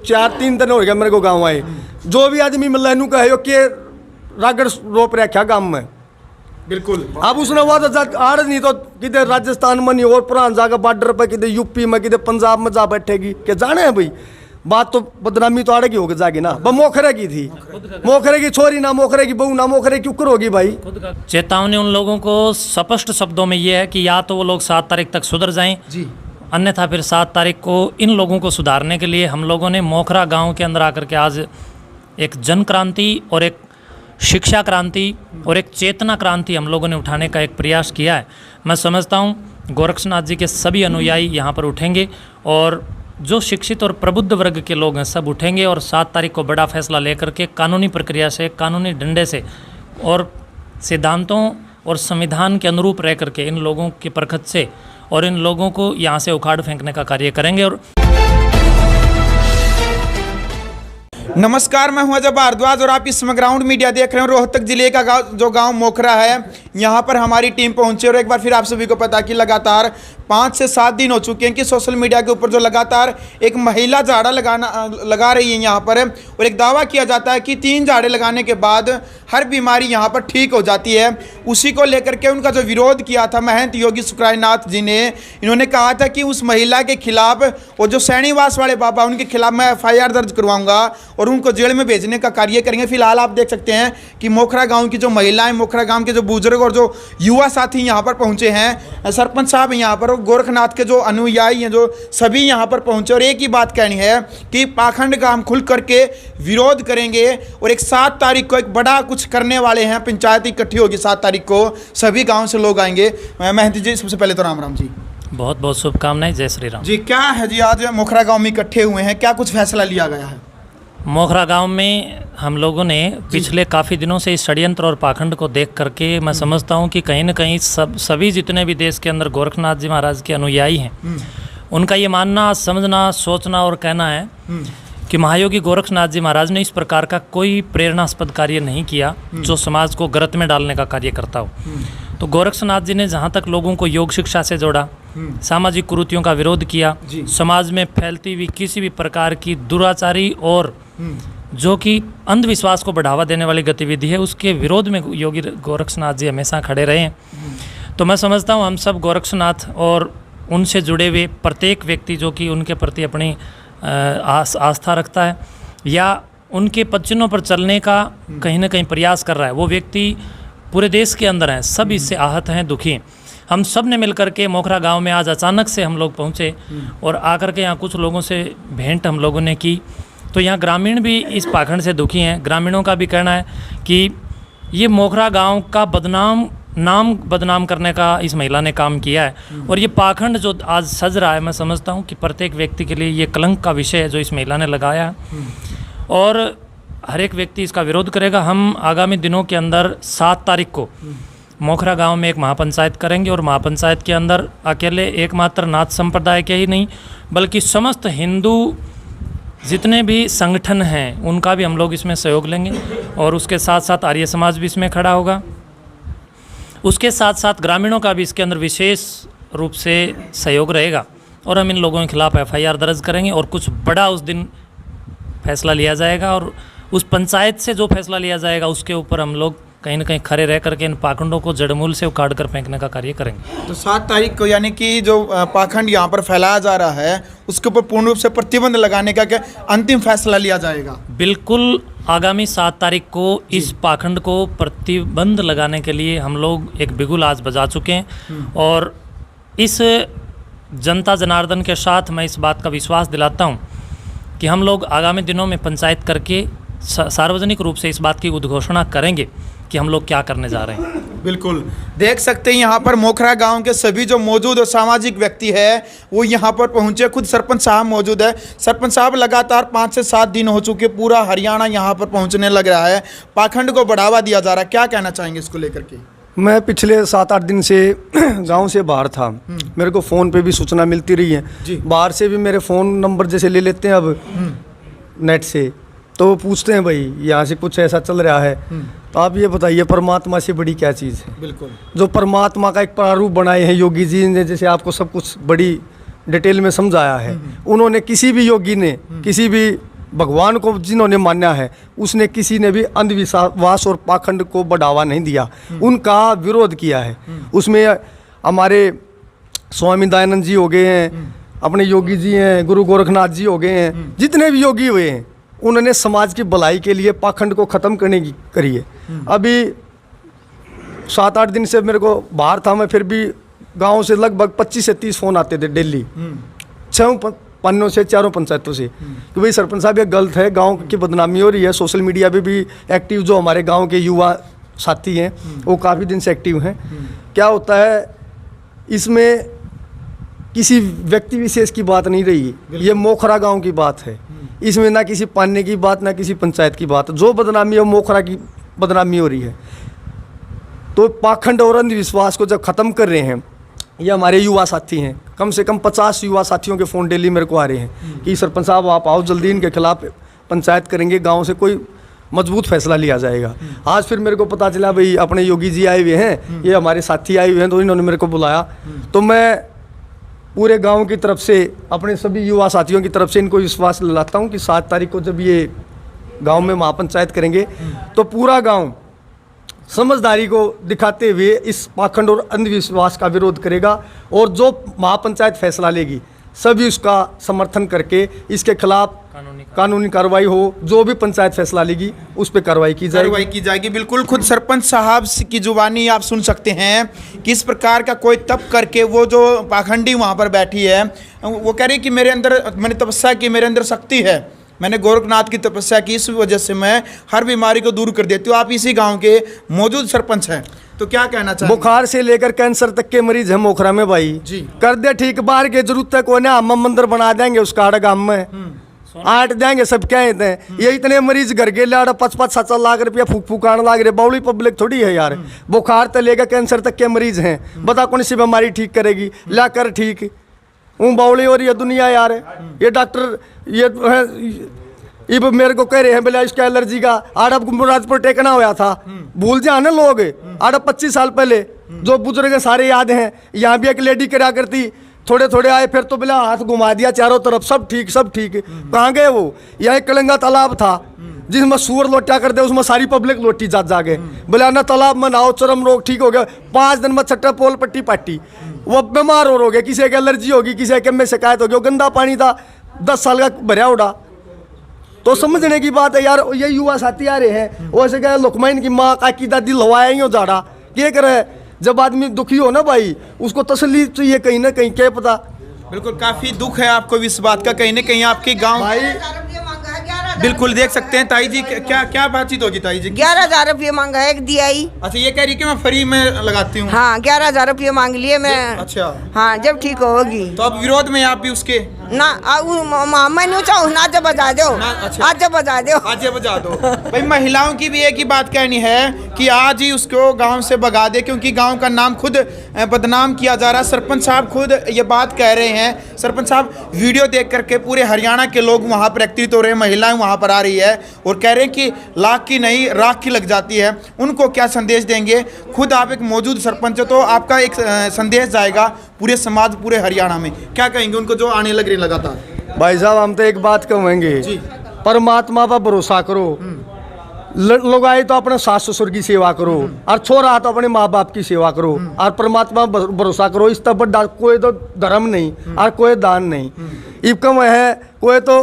4-3 दिन हो गया मेरे को गाँव आए, जो भी आदमी मिल रहा है के रागड़ रोप रखा गाँव में। बिल्कुल। अब उसने वहाँ आड़ नहीं तो किधर राजस्थान में नहीं और पुरान जाकर बॉर्डर पर किधर यूपी में किधर पंजाब में जा बैठेगी क्या जाने हैं भाई। बात तो बदनामी तो आड़ेगी होगी जागी ना, मोखरे की थी, मोखरे की छोरी ना मोखरे की बहू ना मोखरे की उक्र होगी भाई। चेतावनी उन लोगों को स्पष्ट शब्दों में ये है कि या तो वो लोग 7 तारीख तक सुधर जाएं जी, अन्यथा फिर 7 तारीख को इन लोगों को सुधारने के लिए हम लोगों ने मोखरा गांव के अंदर आकर के आज एक जन क्रांति और एक शिक्षा क्रांति और एक चेतना क्रांति हम लोगों ने उठाने का एक प्रयास किया है। मैं समझता हूँ गोरक्षनाथ जी के सभी अनुयायी यहाँ पर उठेंगे और जो शिक्षित और प्रबुद्ध वर्ग के लोग हैं सब उठेंगे और 7 तारीख को बड़ा फैसला लेकर के कानूनी प्रक्रिया से, कानूनी डंडे से और सिद्धांतों और संविधान के अनुरूप रह करके इन लोगों के परखत से और इन लोगों को यहाँ से उखाड़ फेंकने का कार्य करेंगे। और नमस्कार, मैं हूं अजय भारद्वाज और आप इस समय ग्राउंड मीडिया देख रहे हैं। रोहतक जिले का गांव मोखरा है, यहां पर हमारी टीम पहुंची और एक बार फिर आप सभी को पता कि लगातार 5 से 7 दिन हो चुके हैं कि सोशल मीडिया के ऊपर जो लगातार एक महिला झाड़ा लगा रही है यहाँ पर, और एक दावा किया जाता है कि 3 झाड़े लगाने के बाद हर बीमारी यहाँ पर ठीक हो जाती है। उसी को लेकर के उनका जो विरोध किया था महंत योगी शुक्रानाथ जी ने, इन्होंने कहा था कि उस महिला के खिलाफ और जो सैनीवास वाले बाबा उनके खिलाफ मैं FIR दर्ज करवाऊंगा और उनको जेल में भेजने का कार्य करेंगे। फिलहाल आप देख सकते हैं कि मोखरा गाँव की जो महिलाएं, मोखरा गाँव के जो बुजुर्ग और जो युवा साथी यहाँ पर पहुँचे हैं, सरपंच साहब यहाँ पर, गोरखनाथ के जो अनुयायी हैं जो सभी यहाँ पर पहुँचे और एक ही बात कहनी है कि पाखंड का हम खुल करके विरोध करेंगे और एक 7 तारीख को एक बड़ा कुछ करने वाले हैं। पंचायत इकट्ठी होगी 7 तारीख को, सभी गांव से लोग आएंगे। महंत जी, सबसे पहले तो राम राम जी। बहुत बहुत शुभकामनाएं, जय श्री राम जी। क्या है जी, आज मोखरा गाँव में इकट्ठे हुए हैं, क्या कुछ फैसला लिया गया है? मोखरा गांव में हम लोगों ने पिछले काफ़ी दिनों से इस षड्यंत्र और पाखंड को देख करके मैं समझता हूं कि कहीं ना कहीं सभी जितने भी देश के अंदर गोरखनाथ जी महाराज के अनुयायी हैं उनका ये मानना, समझना, सोचना और कहना है कि महायोगी गोरखनाथ जी महाराज ने इस प्रकार का कोई प्रेरणास्पद कार्य नहीं किया जो समाज को गलत में डालने का कार्य करता हो। तो गोरक्षनाथ जी ने जहाँ तक लोगों को योग शिक्षा से जोड़ा, सामाजिक कुरीतियों का विरोध किया, समाज में फैलती हुई किसी भी प्रकार की दुराचारी और जो कि अंधविश्वास को बढ़ावा देने वाली गतिविधि है उसके विरोध में योगी गोरक्षनाथ जी हमेशा खड़े रहे हैं। तो मैं समझता हूँ हम सब गोरक्षनाथ और उनसे जुड़े हुए प्रत्येक व्यक्ति जो कि उनके प्रति अपनी आस्था रखता है या उनके पद पर चलने का कहीं ना कहीं प्रयास कर रहा है, वो व्यक्ति पूरे देश के अंदर हैं, सब इससे आहत हैं, दुखी हैं। हम सब ने मिलकर के मोखरा गांव में आज अचानक से हम लोग पहुंचे और आकर के यहाँ कुछ लोगों से भेंट हम लोगों ने की। तो यहाँ ग्रामीण भी इस पाखंड से दुखी हैं। ग्रामीणों का भी कहना है कि ये मोखरा गांव का नाम बदनाम करने का इस महिला ने काम किया है और ये पाखंड जो आज सज रहा है, मैं समझता हूँ कि प्रत्येक व्यक्ति के लिए ये कलंक का विषय है जो इस महिला ने लगाया है और हर एक व्यक्ति इसका विरोध करेगा। हम आगामी दिनों के अंदर 7 तारीख को मोखरा गांव में एक महापंचायत करेंगे और महापंचायत के अंदर अकेले एकमात्र नाथ संप्रदाय के ही नहीं बल्कि समस्त हिंदू जितने भी संगठन हैं उनका भी हम लोग इसमें सहयोग लेंगे और उसके साथ साथ आर्य समाज भी इसमें खड़ा होगा। उसके साथ साथ ग्रामीणों का भी इसके अंदर विशेष रूप से सहयोग रहेगा और हम इन लोगों के खिलाफ FIR दर्ज करेंगे और कुछ बड़ा उस दिन फैसला लिया जाएगा और उस पंचायत से जो फैसला लिया जाएगा उसके ऊपर हम लोग कहीं ना कहीं खड़े रह करके इन पाखंडों को जड़मूल से उखाड़ कर फेंकने का कार्य करेंगे। तो 7 तारीख को यानी कि जो पाखंड यहाँ पर फैलाया जा रहा है उसके ऊपर पूर्ण रूप से प्रतिबंध लगाने का क्या अंतिम फैसला लिया जाएगा? बिल्कुल, आगामी 7 तारीख को इस पाखंड को प्रतिबंध लगाने के लिए हम लोग एक बिगुल आज बजा चुके हैं और इस जनता जनार्दन के साथ मैं इस बात का विश्वास दिलाता हूँ कि हम लोग आगामी दिनों में पंचायत करके सार्वजनिक रूप से इस बात की उद्घोषणा करेंगे कि हम लोग क्या करने जा रहे हैं। बिल्कुल देख सकते हैं यहाँ पर मोखरा गांव के सभी जो मौजूद और सामाजिक व्यक्ति है वो यहाँ पर पहुँचे। खुद सरपंच साहब मौजूद है। सरपंच साहब, लगातार 5 से 7 दिन हो चुके, पूरा हरियाणा यहाँ पर पहुँचने लग रहा है, पाखंड को बढ़ावा दिया जा रहा है, क्या कहना चाहेंगे इसको लेकर के? मैं पिछले 7-8 दिन से गांव से बाहर था, मेरे को फ़ोन पे भी सूचना मिलती रही है, बाहर से भी मेरे फ़ोन नंबर जैसे ले लेते हैं अब नेट से, तो पूछते हैं भाई यहाँ से कुछ ऐसा चल रहा है, तो आप ये बताइए परमात्मा से बड़ी क्या चीज़ है? बिल्कुल, जो परमात्मा का एक प्रारूप बनाए हैं योगी जी ने, जैसे आपको सब कुछ बड़ी डिटेल में समझाया है। उन्होंने किसी भी योगी ने, किसी भी भगवान को जिन्होंने माना है उसने किसी ने भी अंधविश्वास और पाखंड को बढ़ावा नहीं दिया, उनका विरोध किया है। उसमें हमारे स्वामी दयानंद जी हो गए हैं, अपने योगी जी हैं, गुरु गोरखनाथ जी हो गए हैं, जितने भी योगी हुए हैं उन्होंने समाज की भलाई के लिए पाखंड को ख़त्म करने की करी है। अभी 7-8 दिन से मेरे को बाहर था मैं, फिर भी गांव से लगभग 25 से 30 फ़ोन आते थे डेली, 6 पन्नों से, 4 पंचायतों से, कि भाई सरपंच साहब ये गलत है, गांव की बदनामी हो रही है। सोशल मीडिया पे भी एक्टिव जो हमारे गांव के युवा साथी हैं वो काफ़ी दिन से एक्टिव हैं। क्या होता है इसमें, किसी व्यक्ति विशेष की बात नहीं रही, ये मोखरा गांव की बात है। इसमें ना किसी पाने की बात, ना किसी पंचायत की बात, जो बदनामी है मोखरा की बदनामी हो रही है। तो पाखंड और अंधविश्वास को जब ख़त्म कर रहे हैं, ये हमारे युवा साथी हैं, कम से कम 50 युवा साथियों के फ़ोन डेली मेरे को आ रहे हैं कि सरपंच साहब आप आओ जल्दी, इनके खिलाफ पंचायत करेंगे, गांव से कोई मजबूत फैसला लिया जाएगा। आज फिर मेरे को पता चला भाई अपने योगी जी आए हुए हैं, ये हमारे साथी आए हुए हैं, तो इन्होंने मेरे को बुलाया। तो मैं पूरे गांव की तरफ से, अपने सभी युवा साथियों की तरफ से इनको विश्वास दिलाता हूं कि 7 तारीख को जब ये गांव में महापंचायत करेंगे तो पूरा गांव समझदारी को दिखाते हुए इस पाखंड और अंधविश्वास का विरोध करेगा, और जो महापंचायत फैसला लेगी सभी उसका समर्थन करके इसके खिलाफ कानूनी कार्रवाई हो, जो भी पंचायत फैसला लेगी उस पर कार्रवाई की जाएगी। बिल्कुल, खुद सरपंच साहब की जुबानी आप सुन सकते हैं कि इस प्रकार का कोई तप करके वो जो पाखंडी वहाँ पर बैठी है, वो कह रही कि मेरे अंदर, मैंने तपस्या की, मेरे अंदर शक्ति है, मैंने गोरखनाथ की तपस्या की, इस वजह से मैं हर बीमारी को दूर कर देती हूँ। आप इसी गांव के मौजूद सरपंच हैं, तो क्या कहना चाहेंगे? बुखार से लेकर कैंसर तक के मरीज हैं मोखरा में भाई जी। कर दे ठीक, बाहर के जरूरत है कोई ना, हम मंदिर बना देंगे उसका आड़ गांव में, 8 देंगे सब, क्या कहते हैं ये इतने मरीज घर के लाड़ 5-5-7 लाख रुपया फूक फूकान लाग रहे, बाउली पब्लिक थोड़ी है यार। बुखार से लेकर कैंसर तक के मरीज हैं, बता कौन सी बीमारी ठीक करेगी, ला कर ठीक बाउली हो रही है दुनिया यार। ये डॉक्टर ये इब मेरे को कह रहे हैं बोले इसका एलर्जी का आड़ब गुमराजपुर टेकना हुआ था, भूल जाए ना लोग, आड़ब 25 साल पहले जो बुजुर्ग सारे याद हैं। यहाँ भी एक लेडी करा करती, थोड़े थोड़े आए फिर तो बोला हाथ घुमा दिया चारों तरफ, सब ठीक सब ठीक। कहाँ गए वो? यहाँ एक कलंगा तालाब था जिसमें सूअर लोटा कर दे, उसमें सारी पब्लिक लोटी जाके बोला ना तालाब में नहाओ, चरम रोग ठीक हो गया। 5 दिन में छट्टा पोल पट्टी पाटी, वो बीमार हो गए, किसी की एलर्जी होगी, किसी के में शिकायत होगी। गंदा पानी था 10 साल का भरा उड़ा। तो समझने की बात है यार, ये युवा साथी आ रहे हैं वैसे क्या लुकमाइन की माँ काकी दादी लवाएंगे हो जाड़ा, क्या करे? जब आदमी दुखी हो ना भाई, उसको तसल्ली चाहिए कहीं ना कहीं, क्या पता। बिल्कुल, काफी दुख है आपको इस बात का, कहीं ना कहीं आपके गांव भाई बिल्कुल देख सकते हैं। ताई जी क्या बातचीत होगी ताई जी? 11,000 रुपये मांगा है एक दियाई। अच्छा, ये कह रही कि मैं फ्री में लगाती हूँ। हाँ 11,000 रुपये मांग लिए मैं। अच्छा हाँ जब ठीक होगी तो अब विरोध में आप भी उसके ना मैं नहीं चाहूँ ना, जब बजा दो अच्छा। आज जब बजा दो, आज ये बजा दो। भाई महिलाओं की भी एक ही बात कहनी है कि आज ही उसको गांव से भगा दे, क्योंकि गांव का नाम खुद बदनाम किया जा रहा है। सरपंच साहब खुद ये बात कह रहे हैं। सरपंच साहब, वीडियो देख करके पूरे हरियाणा के लोग वहाँ पर एकत्रित हो रहे हैं, महिलाएं वहाँ पर आ रही है और कह रहे हैं कि लाख की नहीं राख की लग जाती है। उनको क्या संदेश देंगे? खुद आप एक मौजूद सरपंच हो, तो आपका एक संदेश जाएगा पूरे समाज, पूरे हरियाणा में, क्या कहेंगे उनको जो आने लग रही लगातार? भाई साहब हम तो एक बात कहेंगे, परमात्मा पर भरोसा करो। लगाई तो अपने सास ससुर की सेवा करो, और छोरा तो अपने माँ बाप की सेवा करो, और परमात्मा पर भरोसा करो। इस तब बड़ा कोई तो धर्म नहीं और कोई दान नहीं। इबकम है कोई तो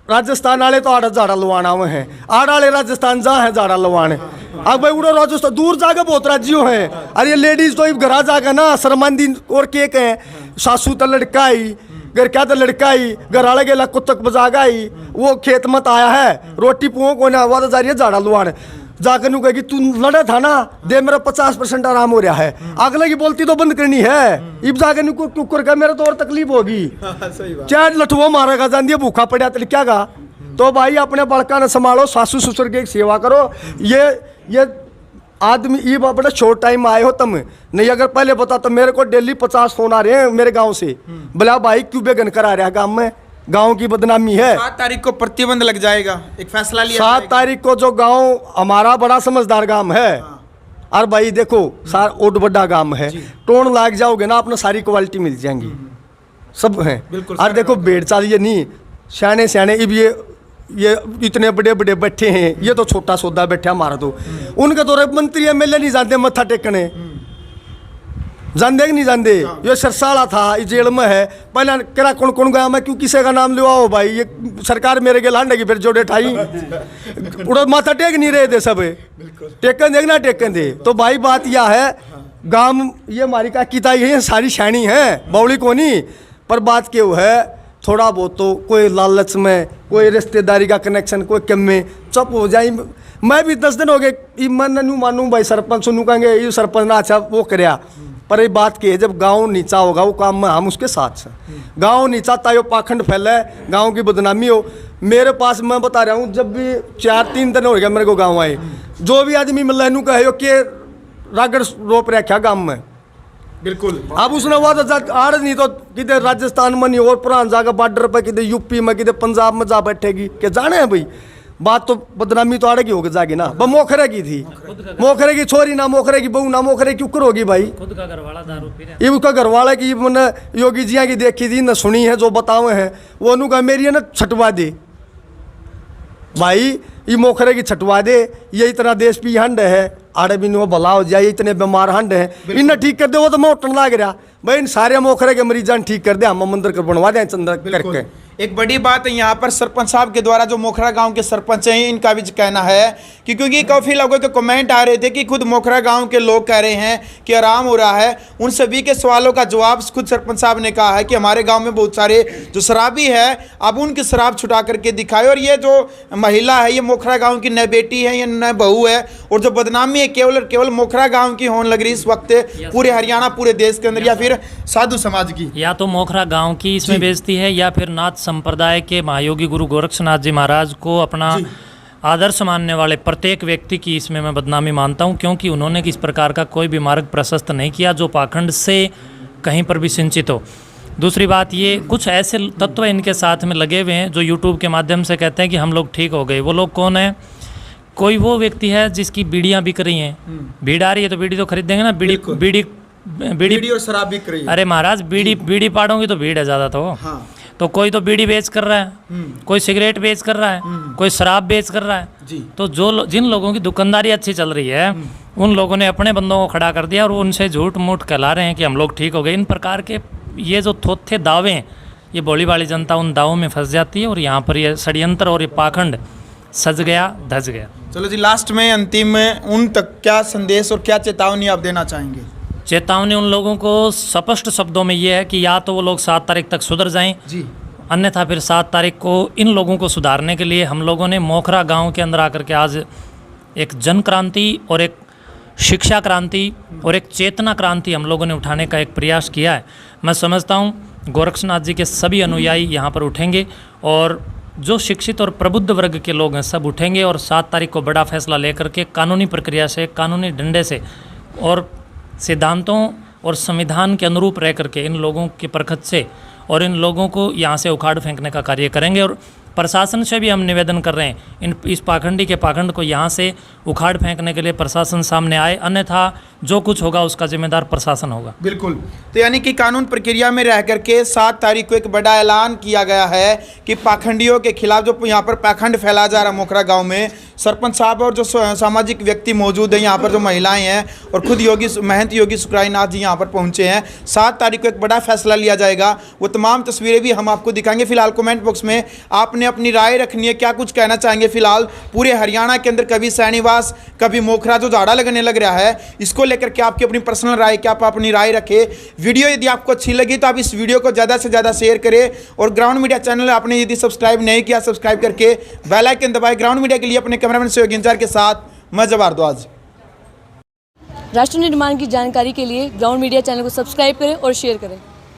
राजस्थान वाले तो आड़ा झाड़ा लवाना हुए हैं, आड़ा वाले राजस्थान जा है झाड़ा लवाने। अब भाई उड़ो राजस्थान दूर जाकर बहुत राज्यों हैं, और ये लेडीज तो घर जाकर ना शर्मांदी और के कहें, सासू तो लड़का ही घर क्या तो लड़का ही, घर आले गेला कुत्तक बजा गई, वो खेत मत आया है, रोटी पुओ को ना हुआ तो जा रही है झाड़ा लुआने। जाकर नू कहेगी तू लड़ा था ना, दे मेरा 50% आराम हो रहा है, अगले की बोलती तो बंद करनी है। इब जाकर नू कुकर का मेरा तो और तकलीफ होगी, क्या लठुआ मारेगा जान भूखा पड़ा तो क्या गा। तो भाई अपने बड़का न संभालो, सासू ससुर की सेवा करो। ये आदमी ये बड़ा शॉर्ट टाइम आए हो तुम, नहीं अगर पहले बता तो मेरे को डेली 50 फोन आ रहे हैं मेरे गांव से, बोला भाई क्यों बेगन करा रहा है गांव में, गांव की बदनामी है। 7 तारीख को प्रतिबंध लग जाएगा, एक फैसला लिया 7 तारीख को जो गांव हमारा बड़ा समझदार गांव है, और भाई देखो सार ओट बड़ा गांव है, टोन लाग जाओगे ना अपना सारी क्वालिटी मिल जाएंगी, सब है। और देखो बेड़ चाल ये नहीं, सियाने सियाने इब ये ये इतने बड़े बड़े बैठे हैं, ये तो छोटा सौदा बैठा मार दो। उनके तो मंत्री एमएलए नहीं जानते मत्था टेकने, जानते कि नहीं जानते। ये सरसाला था, ये जेल में है। पहले करा कौन कौन गया, मैं क्यों किसी का नाम लिवाओ भाई, ये सरकार मेरे के लाने की फिर जोड़े ठाई उड़ा माथा टेक नहीं रहे थे सब, टेकन देखना टेकन दे। तो भाई बात यह है, गांव ये हमारी का किता ये सारी शानी है, बौली को नहीं, पर बात क्यों है, थोड़ा बहुत तो कोई लालच में, कोई रिश्तेदारी का कनेक्शन, कोई कम में चुप हो जाए। मैं भी 10 दिन हो गए मन नू मानू भाई, सरपंच सुनू कहेंगे ये सरपंच ना अच्छा वो करया, पर ये बात की है जब गांव नीचा होगा वो काम में हम उसके साथ हैं। गांव नीचा तायो पाखंड फैला है, गांव की बदनामी हो। मेरे पास मैं बता रहा हूँ, जब भी 4-3 दिन हो गया मेरे को गाँव आए, जो भी आदमी मिल रहा कहे कि रागड़ रोप रखा गाँव में, बिल्कुल। अब उसने वो तो आड़ नहीं तो किधे राजस्थान में नहीं और पुरान जाकर बॉर्डर पर, किधे यूपी में, किधे पंजाब में जा बैठेगी, क्या जाने हैं भाई। बात तो बदनामी तो आड़ेगी होगी जागी ना, वो मोखरे की थी, मोखरे की छोरी ना मोखरे की बहू ना मोखरे की उक्र होगी भाई। खुद का घरवाला दारू पी रहा है। ये उसका घरवाला की मैंने योगी जिया की देखी थी न सुनी है, जो बतावे हैं वो अनुका मेरी है ना छटवा दे भाई, ये मोखरे की छटवा दे। ये इतना देश पी हंड है, आड़े भी वो भला हो जाए, इतने बीमार हंड है, इन्हें ठीक कर दे वो तो मोटन लाग रहा भाई। इन सारे मोखरे के मरीजां ठीक कर दे, हम मंदिर कर बनवा दें चंद्र करके। एक बड़ी बात है यहाँ पर सरपंच साहब के द्वारा, जो मोखरा गांव के सरपंच हैं, इनका भी कहना है कि क्योंकि काफ़ी लोगों के कमेंट आ रहे थे कि खुद मोखरा गांव के लोग कह रहे हैं कि आराम हो रहा है। उन सभी के सवालों का जवाब खुद सरपंच साहब ने कहा है कि हमारे गांव में बहुत सारे जो शराबी है, अब उनकी शराब छुटा करके दिखाए। और ये जो महिला है, ये मोखरा गाँव की नए बेटी है, ये नए बहू है, और जो बदनामी है केवल मोखरा गाँव की होने लग रही इस वक्त पूरे हरियाणा, पूरे देश के अंदर, या फिर साधु समाज की, या तो मोखरा गांव की इसमें बेइज्जती है, या फिर नाथ संप्रदाय के महायोगी गुरु गोरक्षनाथ जी महाराज को अपना आदर्श मानने वाले प्रत्येक व्यक्ति की इसमें मैं बदनामी मानता हूं, क्योंकि उन्होंने इस प्रकार का कोई भी मार्ग प्रशस्त नहीं किया जो पाखंड से कहीं पर भी सिंचित हो। दूसरी बात, ये कुछ ऐसे तत्व इनके साथ में लगे हुए हैं जो यूट्यूब के माध्यम से कहते हैं कि हम लोग ठीक हो गए। वो लोग कौन है? कोई वो व्यक्ति है जिसकी बीड़ियाँ बिक रही हैं, भीड़ आ रही है तो बीड़ी तो खरीदेंगे ना, बीड़ी और शराब बिक रही है। अरे महाराज, बीड़ी पाड़ोगी तो भीड़ है ज़्यादा तो। हाँ। तो कोई तो बीड़ी बेच कर रहा है, कोई सिगरेट बेच कर रहा है, कोई शराब बेच कर रहा है जी। तो जिन लोगों की दुकानदारी अच्छी चल रही है, उन लोगों ने अपने बंदों को खड़ा कर दिया और वो उनसे झूठ मूठ कहला रहे हैं कि हम लोग ठीक हो गए। इन प्रकार के ये जो थोथे दावे हैं, ये भोली भाली जनता उन दावों में फंस जाती है और यहाँ पर ये षड्यंत्र और ये पाखंड सज गया धज गया। चलो जी, लास्ट में अंतिम में उन तक क्या संदेश और क्या चेतावनी आप देना चाहेंगे? चेतावनी उन लोगों को स्पष्ट शब्दों में ये है कि या तो वो लोग 7 तारीख तक सुधर जाएं जी, अन्यथा फिर 7 तारीख को इन लोगों को सुधारने के लिए हम लोगों ने मोखरा गांव के अंदर आकर के आज एक जन क्रांति और एक शिक्षा क्रांति और एक चेतना क्रांति हम लोगों ने उठाने का एक प्रयास किया है। मैं समझता हूँ गोरक्षनाथ जी के सभी अनुयायी यहाँ पर उठेंगे और जो शिक्षित और प्रबुद्ध वर्ग के लोग हैं सब उठेंगे और 7 तारीख को बड़ा फैसला लेकर के कानूनी प्रक्रिया से, कानूनी डंडे से और सिद्धांतों और संविधान के अनुरूप रह करके इन लोगों के परखत से और इन लोगों को यहाँ से उखाड़ फेंकने का कार्य करेंगे। और प्रशासन से भी हम निवेदन कर रहे हैं इस पाखंडी के पाखंड को यहाँ से उखाड़ फेंकने के लिए प्रशासन सामने आए, अन्यथा जो कुछ होगा उसका जिम्मेदार प्रशासन होगा। बिल्कुल। तो यानी कि कानून प्रक्रिया में रह करके 7 तारीख को एक बड़ा ऐलान किया गया है कि पाखंडियों के खिलाफ जो यहाँ पर पाखंड फैलाया जा रहा है मोखरा गांव में, सरपंच साहब और जो सामाजिक व्यक्ति मौजूद हैं यहाँ पर, जो महिलाएं हैं और खुद महंत योगी सुखरायनाथ जी यहाँ पर पहुँचे हैं, 7 तारीख को एक बड़ा फैसला लिया जाएगा। वो तमाम तस्वीरें भी हम आपको दिखाएंगे। फिलहाल कमेंट बॉक्स में आपने अपनी राय रखनी है, क्या कुछ कहना चाहेंगे। फिलहाल पूरे हरियाणा के अंदर कभी सैनीवास, कभी मोखरा जो झाड़ा लगने लग रहा है, इसको लेकर के आपकी अपनी पर्सनल राय, क्या आप अपनी राय रखें। वीडियो यदि आपको अच्छी लगी तो आप इस वीडियो को ज़्यादा से ज़्यादा शेयर करें और ग्राउंड मीडिया चैनल आपने यदि सब्सक्राइब नहीं किया, सब्सक्राइब करके बेल आइकन दबाएं। ग्राउंड मीडिया के लिए अपने कैमरामैन सहयोगी इंचार्ज के साथ मैं जब भारद्वाज। राष्ट्र निर्माण की जानकारी के लिए ग्राउंड मीडिया चैनल को सब्सक्राइब करें और शेयर करें।